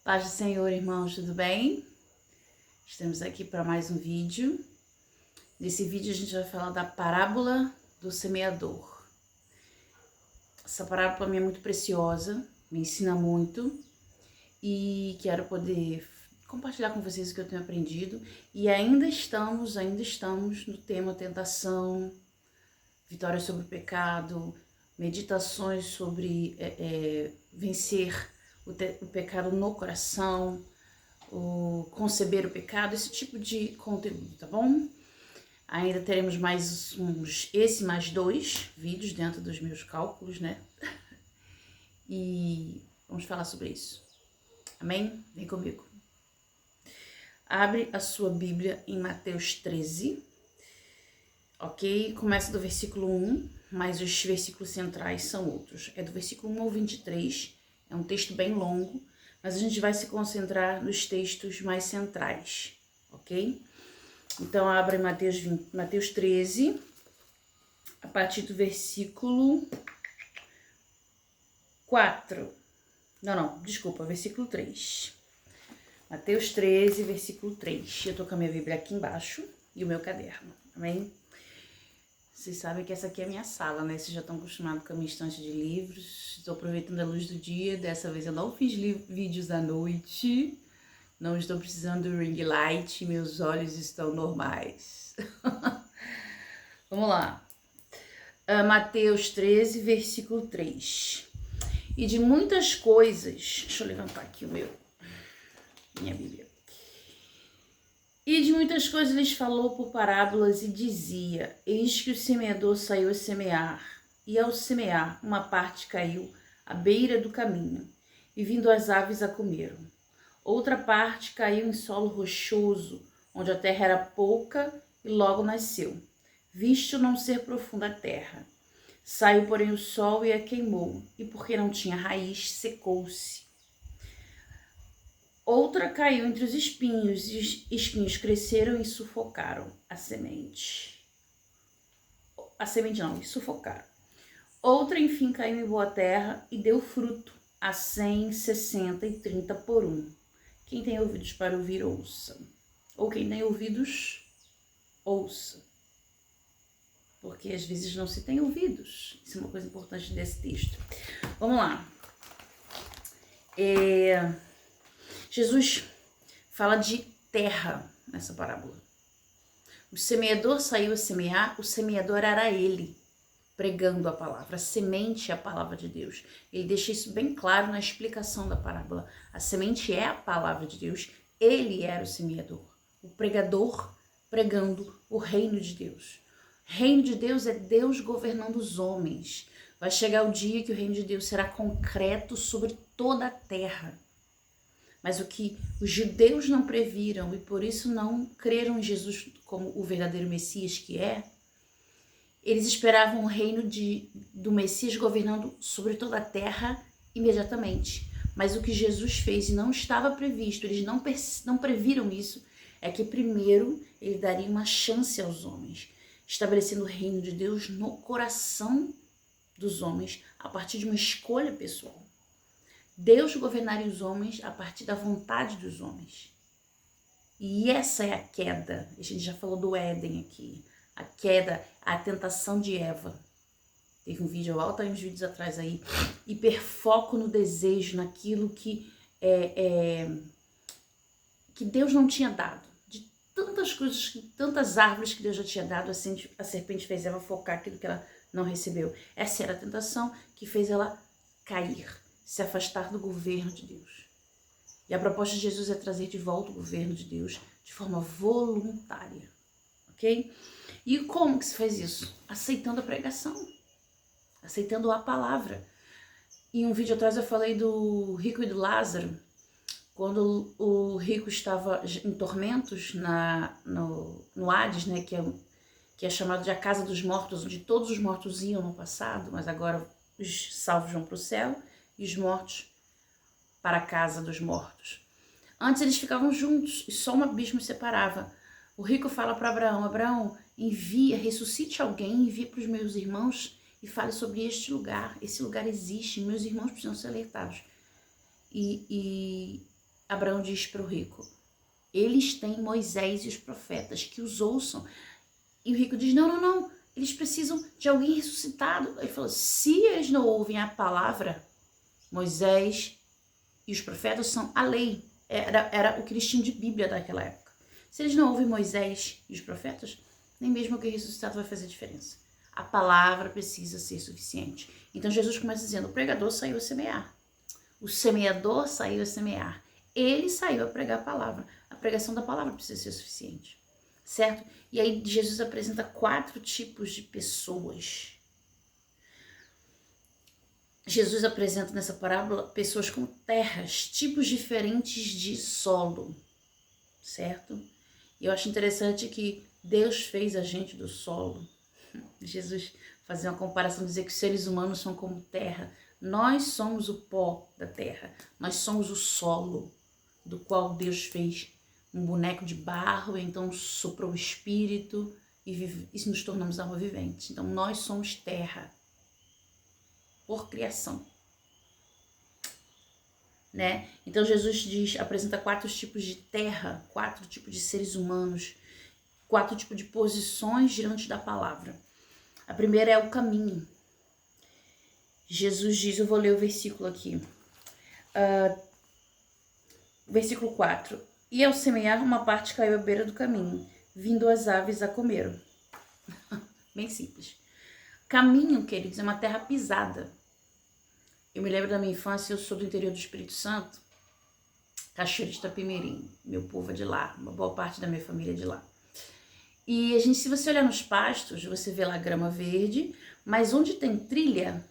Paz do Senhor, irmãos, tudo bem? Estamos aqui para mais um vídeo. Nesse vídeo a gente vai falar da parábola do semeador. Essa parábola para mim é muito preciosa, me ensina muito e quero poder compartilhar com vocês o que eu tenho aprendido. E ainda estamos no tema tentação, vitória sobre o pecado, meditações sobre vencer o pecado no coração, o conceber o pecado, esse tipo de conteúdo, tá bom? Ainda teremos mais mais 2 vídeos dentro dos meus cálculos, né? E vamos falar sobre isso. Amém? Vem comigo. Abre a sua Bíblia em Mateus 13, ok? Começa do versículo 1, mas os versículos centrais são outros. É do versículo 1 ao 23, é um texto bem longo, mas a gente vai se concentrar nos textos mais centrais, ok? Então, abra Mateus 13, a partir do versículo 4. Versículo 3. Mateus 13, versículo 3. Eu tô com a minha Bíblia aqui embaixo e o meu caderno, amém? Vocês sabem que essa aqui é a minha sala, né? Vocês já estão acostumados com a minha estante de livros. Estou aproveitando a luz do dia. Dessa vez eu não fiz vídeos à noite. Não estou precisando do ring light. Meus olhos estão normais. Vamos lá. Mateus 13, versículo 3. E de muitas coisas... Deixa eu levantar aqui minha Bíblia. E de muitas coisas lhes falou por parábolas e dizia: eis que o semeador saiu a semear, e ao semear uma parte caiu à beira do caminho, e vindo as aves a comeram. Outra parte caiu em solo rochoso, onde a terra era pouca, e logo nasceu, visto não ser profunda a terra. Saiu, porém, o sol e a queimou, e porque não tinha raiz, secou-se. Outra caiu entre os espinhos, e os espinhos cresceram e sufocaram a semente. E sufocaram. Outra, enfim, caiu em boa terra e deu fruto, a 100, 60 e 30 por 1. Quem tem ouvidos para ouvir, ouça. Ou quem tem ouvidos, ouça. Porque às vezes não se tem ouvidos. Isso é uma coisa importante desse texto. Vamos lá. Jesus fala de terra nessa parábola. O semeador saiu a semear, o semeador era ele, pregando a palavra. A semente é a palavra de Deus. Ele deixa isso bem claro na explicação da parábola. A semente é a palavra de Deus. Ele era o semeador, o pregador pregando o reino de Deus. Reino de Deus é Deus governando os homens. Vai chegar o dia que o reino de Deus será concreto sobre toda a terra. Mas o que os judeus não previram e por isso não creram em Jesus como o verdadeiro Messias que é, eles esperavam o reino do Messias governando sobre toda a terra imediatamente. Mas o que Jesus fez e não estava previsto, eles não previram isso, é que primeiro ele daria uma chance aos homens, estabelecendo o reino de Deus no coração dos homens a partir de uma escolha pessoal. Deus governaria os homens a partir da vontade dos homens. E essa é a queda. A gente já falou do Éden aqui. A queda, a tentação de Eva. Teve um vídeo, volta aí uns vídeos atrás aí. Hiperfoco no desejo, naquilo que Deus não tinha dado. De tantas coisas, tantas árvores que Deus já tinha dado, a serpente fez ela focar aquilo que ela não recebeu. Essa era a tentação que fez ela cair, se afastar do governo de Deus. E a proposta de Jesus é trazer de volta o governo de Deus de forma voluntária, ok? E como que se faz isso? Aceitando a pregação, aceitando a palavra. Em um vídeo atrás eu falei do rico e do Lázaro, quando o rico estava em tormentos no Hades, né, que é chamado de a casa dos mortos, onde todos os mortos iam no passado, mas agora os salvos vão para o céu e os mortos para a casa dos mortos. Antes eles ficavam juntos e só um abismo os separava. O rico fala para Abraão: Abraão, ressuscite alguém, envia para os meus irmãos e fale sobre este lugar. Esse lugar existe, meus irmãos precisam ser alertados. E Abraão diz para o rico, eles têm Moisés e os profetas, que os ouçam. E o rico diz, não, eles precisam de alguém ressuscitado. Ele falou, se eles não ouvem a palavra, Moisés e os profetas são a lei. Era o que eles tinham de Bíblia daquela época. Se eles não ouvem Moisés e os profetas, nem mesmo o que ressuscitado vai fazer diferença. A palavra precisa ser suficiente. Então Jesus começa dizendo, o pregador saiu a semear. O semeador saiu a semear. Ele saiu a pregar a palavra. A pregação da palavra precisa ser suficiente. Certo? E aí Jesus apresenta 4 tipos de pessoas. Jesus apresenta nessa parábola pessoas como terras, tipos diferentes de solo. Certo? E eu acho interessante que Deus fez a gente do solo. Jesus fazia uma comparação, dizer que os seres humanos são como terra. Nós somos o pó da terra. Nós somos o solo do qual Deus fez um boneco de barro, então soprou o espírito e nos tornamos alma vivente. Então nós somos terra por criação. Né? Então Jesus apresenta 4 tipos de terra, 4 tipos de seres humanos, 4 tipos de posições diante da palavra. A primeira é o caminho. Jesus diz, eu vou ler o versículo aqui. Versículo 4. E ao semear, uma parte caiu à beira do caminho, vindo as aves a comer. Bem simples. Caminho, queridos, é uma terra pisada. Eu me lembro da minha infância, eu sou do interior do Espírito Santo, Cachoeira de Itapemirim, meu povo é de lá, uma boa parte da minha família é de lá. E se você olhar nos pastos, você vê lá grama verde, mas onde tem trilha,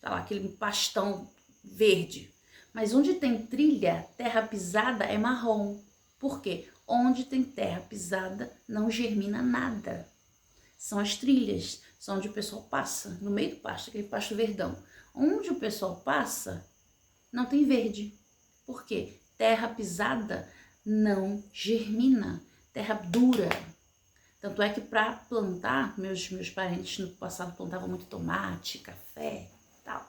tá lá aquele pastão verde, mas onde tem trilha, terra pisada é marrom. Por quê? Onde tem terra pisada não germina nada. São as trilhas, são onde o pessoal passa, no meio do pasto, aquele pasto verdão. Onde o pessoal passa, não tem verde. Por quê? Terra pisada não germina, terra dura. Tanto é que para plantar, meus parentes no passado plantavam muito tomate, café e tal.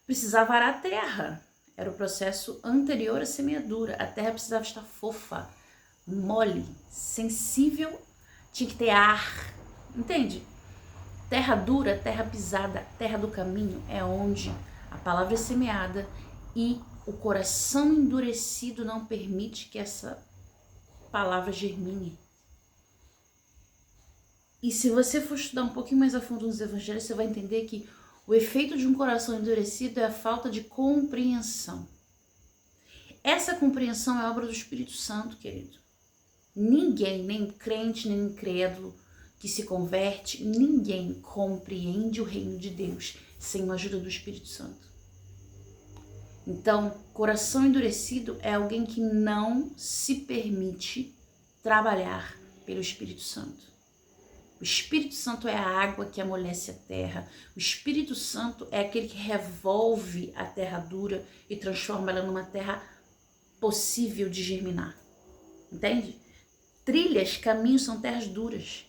Precisava arar a terra. Era o processo anterior à semeadura. A terra precisava estar fofa, mole, sensível, tinha que ter ar. Entende? Terra dura, terra pisada, terra do caminho é onde a palavra é semeada e o coração endurecido não permite que essa palavra germine. E se você for estudar um pouquinho mais a fundo nos evangelhos, você vai entender que o efeito de um coração endurecido é a falta de compreensão. Essa compreensão é obra do Espírito Santo, querido. Ninguém, nem crente, nem incrédulo, que se converte, ninguém compreende o reino de Deus sem a ajuda do Espírito Santo. Então, coração endurecido é alguém que não se permite trabalhar pelo Espírito Santo. O Espírito Santo é a água que amolece a terra. O Espírito Santo é aquele que revolve a terra dura e transforma ela numa terra possível de germinar. Entende? Trilhas, caminhos são terras duras.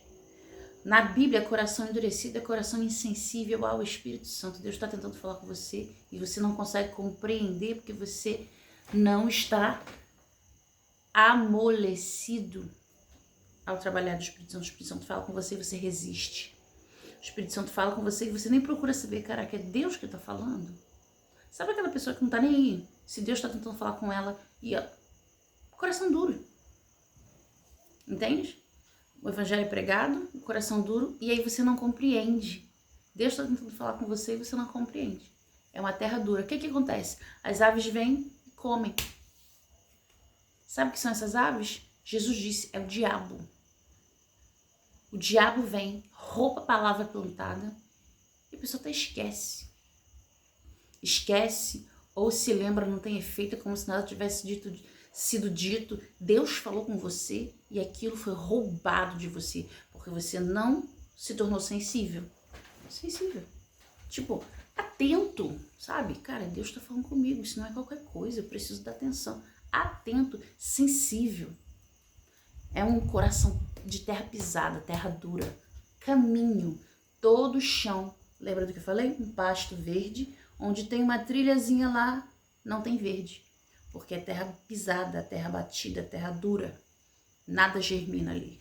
Na Bíblia, coração endurecido é coração insensível ao Espírito Santo. Deus está tentando falar com você e você não consegue compreender porque você não está amolecido ao trabalhar do Espírito Santo. O Espírito Santo fala com você e você resiste. O Espírito Santo fala com você e você nem procura saber, caraca, é Deus que está falando? Sabe aquela pessoa que não está nem aí? Se Deus está tentando falar com ela e ó, coração duro. Entende? O evangelho é pregado, o coração duro, e aí você não compreende. Deus está tentando falar com você e você não compreende. É uma terra dura. O que acontece? As aves vêm e comem. Sabe o que são essas aves? Jesus disse, é o diabo. O diabo vem, rouba a palavra plantada e a pessoa até esquece. Esquece ou se lembra, não tem efeito, é como se nada tivesse sido dito. Deus falou com você e aquilo foi roubado de você, porque você não se tornou sensível. Sensível. Tipo, atento, sabe? Cara, Deus está falando comigo, isso não é qualquer coisa, eu preciso dar atenção. Atento, sensível. É um coração de terra pisada, terra dura. Caminho, todo chão. Lembra do que eu falei? Um pasto verde, onde tem uma trilhazinha lá, não tem verde. porque é terra pisada, terra batida, terra dura. Nada germina ali.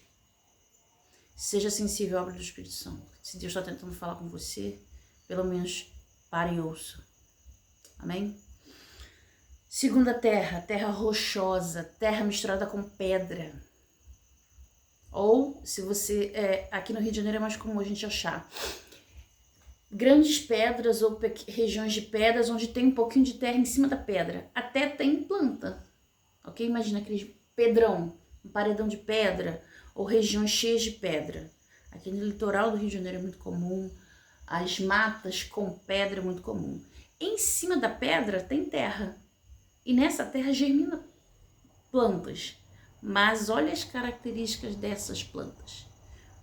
Seja sensível à obra do Espírito Santo. Se Deus está tentando falar com você, pelo menos pare e ouça. Amém? Segunda terra, terra rochosa, terra misturada com pedra. Ou, se você... aqui no Rio de Janeiro é mais comum a gente achar grandes pedras ou regiões de pedras onde tem um pouquinho de terra em cima da pedra. Até tem planta. Ok? Imagina aquele pedrão, um paredão de pedra ou regiões cheias de pedra. Aqui no litoral do Rio de Janeiro é muito comum. As matas com pedra é muito comum. Em cima da pedra tem terra. E nessa terra germina plantas. Mas olha as características dessas plantas.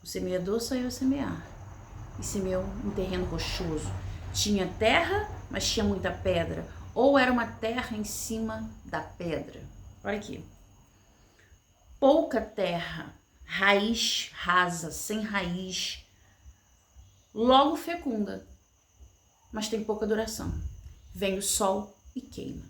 O semeador saiu a semear e semeou um terreno rochoso. Tinha terra, mas tinha muita pedra. Ou era uma terra em cima da pedra. Olha aqui. Pouca terra, raiz rasa, sem raiz, logo fecunda, mas tem pouca duração. Vem o sol e queima.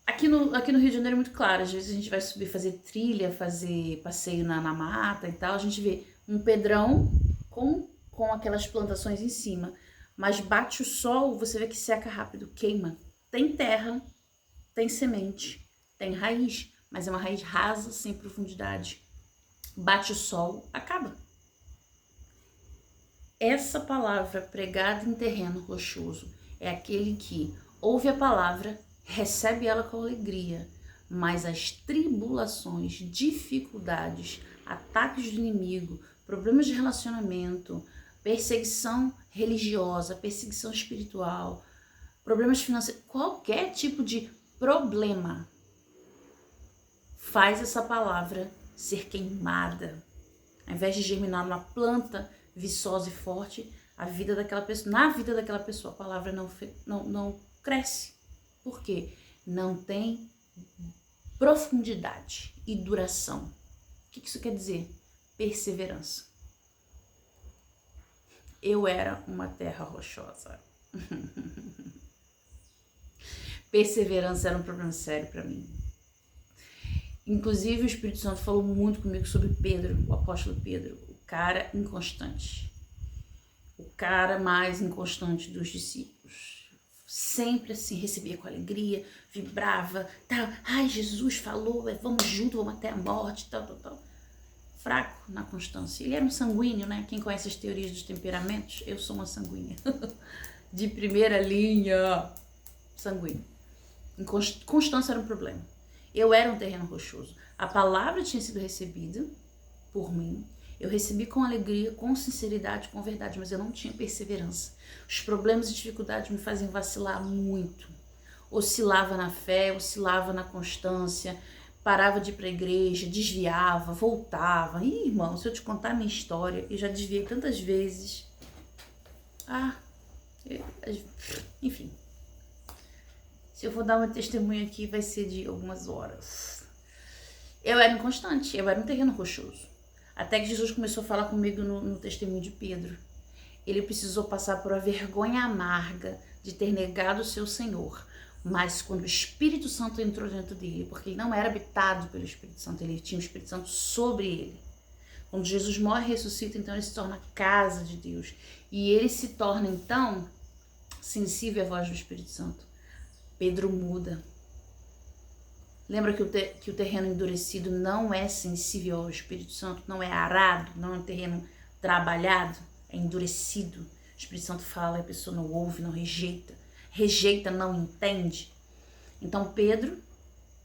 Aqui no Rio de Janeiro é muito claro, às vezes a gente vai subir, fazer trilha, fazer passeio na mata e tal, a gente vê um pedrão com aquelas plantações em cima, mas bate o sol, você vê que seca rápido, queima. Tem terra, tem semente, tem raiz, mas é uma raiz rasa, sem profundidade. Bate o sol, acaba. Essa palavra pregada em terreno rochoso é aquele que ouve a palavra, recebe ela com alegria, mas as tribulações, dificuldades, ataques do inimigo, problemas de relacionamento, perseguição religiosa, perseguição espiritual, problemas financeiros, qualquer tipo de problema, faz essa palavra ser queimada. Ao invés de germinar numa planta viçosa e forte, na vida daquela pessoa, a palavra não cresce. Por quê? Não tem profundidade e duração. O que isso quer dizer? Perseverança. Eu era uma terra rochosa. Perseverança era um problema sério para mim. Inclusive o Espírito Santo falou muito comigo sobre Pedro, o apóstolo Pedro, o cara inconstante. O cara mais inconstante dos discípulos. Sempre assim, recebia com alegria, vibrava, tal. Ai, Jesus falou, vamos junto, vamos até a morte, tal. Fraco na constância. Ele era um sanguíneo, né? Quem conhece as teorias dos temperamentos, eu sou uma sanguínea. De primeira linha, sanguíneo. Constância era um problema. Eu era um terreno rochoso. A palavra tinha sido recebida por mim. Eu recebi com alegria, com sinceridade, com verdade, mas eu não tinha perseverança. Os problemas e dificuldades me faziam vacilar muito. Oscilava na fé, oscilava na constância, parava de ir para a igreja, desviava, voltava. Ih, irmão, se eu te contar a minha história, eu já desviei tantas vezes. Enfim. Se eu for dar uma testemunha aqui, vai ser de algumas horas. Eu era inconstante, eu era um terreno rochoso. Até que Jesus começou a falar comigo no testemunho de Pedro. Ele precisou passar por uma vergonha amarga de ter negado o seu Senhor. Mas quando o Espírito Santo entrou dentro dele, porque ele não era habitado pelo Espírito Santo, ele tinha o Espírito Santo sobre ele. Quando Jesus morre e ressuscita, então ele se torna a casa de Deus. E ele se torna, então, sensível à voz do Espírito Santo. Pedro muda. Lembra que o terreno endurecido não é sensível ao Espírito Santo, não é arado, não é um terreno trabalhado, é endurecido. O Espírito Santo fala e a pessoa não ouve, não rejeita. Rejeita, não entende. Então Pedro,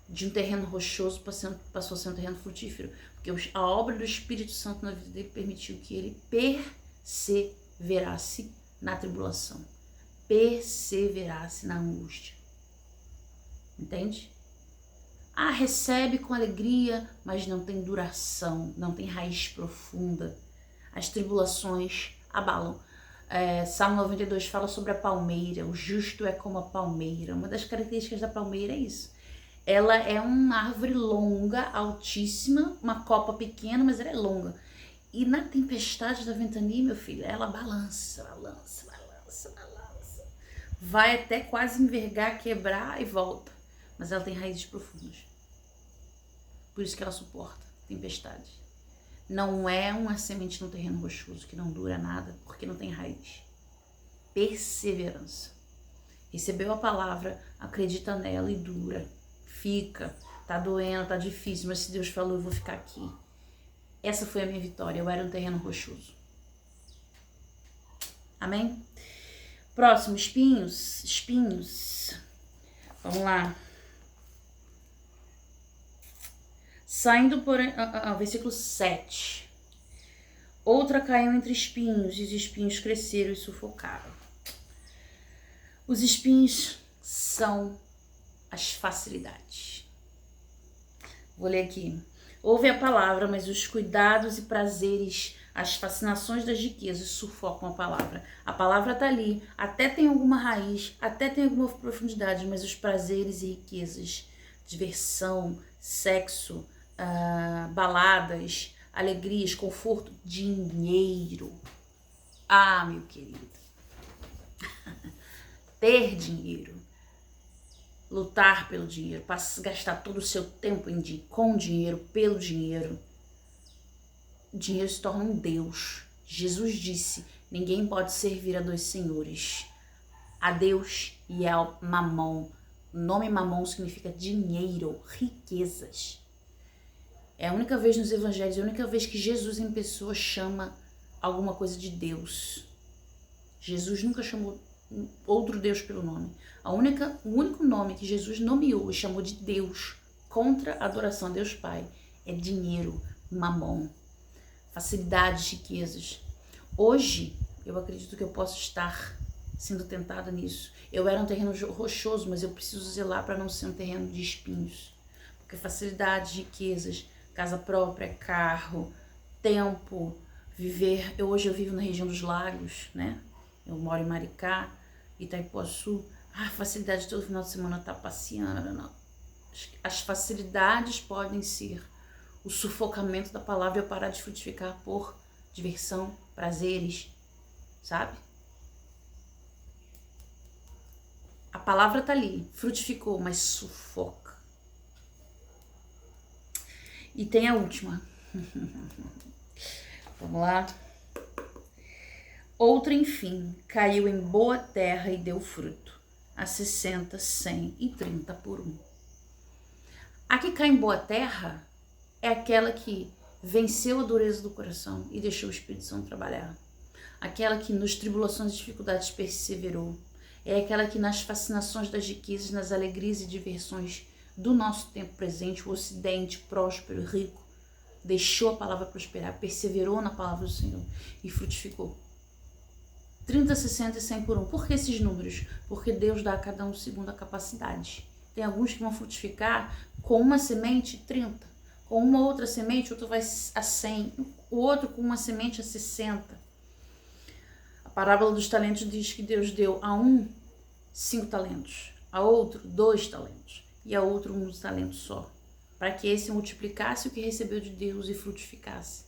de um terreno rochoso, passou a ser um terreno frutífero, porque a obra do Espírito Santo na vida dele permitiu que ele perseverasse na tribulação, perseverasse na angústia. Entende? Recebe com alegria, mas não tem duração, não tem raiz profunda. As tribulações abalam. Salmo 92 fala sobre a palmeira. O justo é como a palmeira. Uma das características da palmeira é isso. Ela é uma árvore longa, altíssima, uma copa pequena, mas ela é longa. E na tempestade da ventania, meu filho, ela balança. Vai até quase envergar, quebrar e volta. mas ela tem raízes profundas. Por isso que ela suporta tempestades. Não é uma semente no terreno rochoso que não dura nada, porque não tem raiz. Perseverança. Recebeu a palavra, acredita nela e dura. Fica. Tá doendo, tá difícil, mas se Deus falou, eu vou ficar aqui. Essa foi a minha vitória. Eu era um terreno rochoso. Amém? Próximo, espinhos. Espinhos. Vamos lá. Saindo por... versículo 7. Outra caiu entre espinhos, e os espinhos cresceram e sufocaram. Os espinhos são as facilidades. Vou ler aqui. Ouve a palavra, mas os cuidados e prazeres, as fascinações das riquezas sufocam a palavra. A palavra está ali, até tem alguma raiz, até tem alguma profundidade, mas os prazeres e riquezas, diversão, sexo, baladas, alegrias, conforto, dinheiro. Ah, meu querido. Ter dinheiro. Lutar pelo dinheiro, gastar todo o seu tempo com dinheiro, pelo dinheiro. O dinheiro se torna um Deus. Jesus disse, ninguém pode servir a dois senhores. A Deus e ao Mamon. O nome Mamon significa dinheiro, riquezas. É a única vez nos evangelhos, é a única vez que Jesus em pessoa chama alguma coisa de Deus. Jesus nunca chamou outro Deus pelo nome. O único nome que Jesus nomeou e chamou de Deus contra a adoração a Deus Pai é dinheiro, mamon, facilidades, riquezas. Hoje, eu acredito que eu posso estar sendo tentada nisso. Eu era um terreno rochoso, mas eu preciso zelar para não ser um terreno de espinhos. Porque facilidades, riquezas, casa própria, carro, tempo, viver... Hoje eu vivo na região dos lagos, né? Eu moro em Maricá, Itaipuaçu. Facilidade todo final de semana tá passeando. Não. As facilidades podem ser o sufocamento da palavra e eu parar de frutificar por diversão, prazeres, sabe? A palavra tá ali, frutificou, mas sufoca. E tem a última. Vamos lá. Outra, enfim, caiu em boa terra e deu fruto, a 60, 100 e 30 por 1. A que cai em boa terra é aquela que venceu a dureza do coração e deixou o Espírito Santo trabalhar. Aquela que nas tribulações e dificuldades perseverou. É aquela que nas fascinações das riquezas, nas alegrias e diversões do nosso tempo presente, o ocidente próspero e rico, deixou a palavra prosperar, perseverou na palavra do Senhor e frutificou. 30, 60 e 100 por 1. Por que esses números? Porque Deus dá a cada um segundo a capacidade. Tem alguns que vão frutificar com uma semente 30. Com uma outra semente, outro vai a 100. O outro com uma semente a 60. A parábola dos talentos diz que Deus deu a um 5 talentos, a outro 2 talentos e a outro 1 talento só. Para que esse multiplicasse o que recebeu de Deus e frutificasse.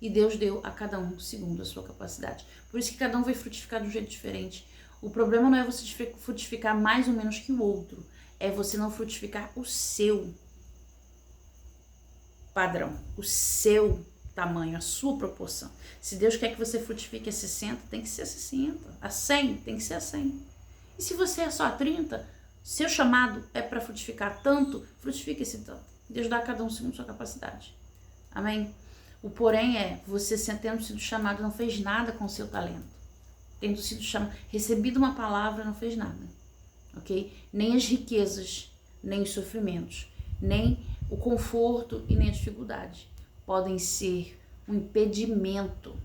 E Deus deu a cada um segundo a sua capacidade. Por isso que cada um vai frutificar de um jeito diferente. O problema não é você frutificar mais ou menos que o outro. É você não frutificar o seu padrão, o seu tamanho, a sua proporção. Se Deus quer que você frutifique a 60, tem que ser a 60. A 100, tem que ser a 100. E se você é só a 30, seu chamado é para frutificar tanto, frutifique esse tanto. Deus dá a cada um segundo a sua capacidade. Amém? O porém é, você tendo sido chamado não fez nada com o seu talento. Tendo sido chamado, recebido uma palavra, não fez nada. Ok? Nem as riquezas, nem os sofrimentos, nem o conforto e nem a dificuldade podem ser um impedimento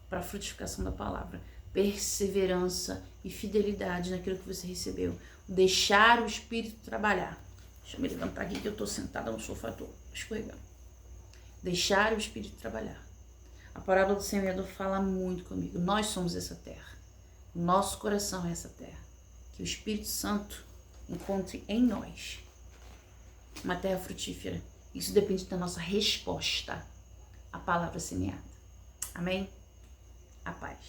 para a frutificação da palavra. Perseverança e fidelidade naquilo que você recebeu. Deixar o Espírito trabalhar. Deixa eu me levantar aqui que eu estou sentada no sofá, estou escorregando. Deixar o Espírito trabalhar. A parábola do semeador fala muito comigo. Nós somos essa terra. Nosso coração é essa terra. Que o Espírito Santo encontre em nós uma terra frutífera. Isso depende da nossa resposta à palavra semeada. Amém? A paz.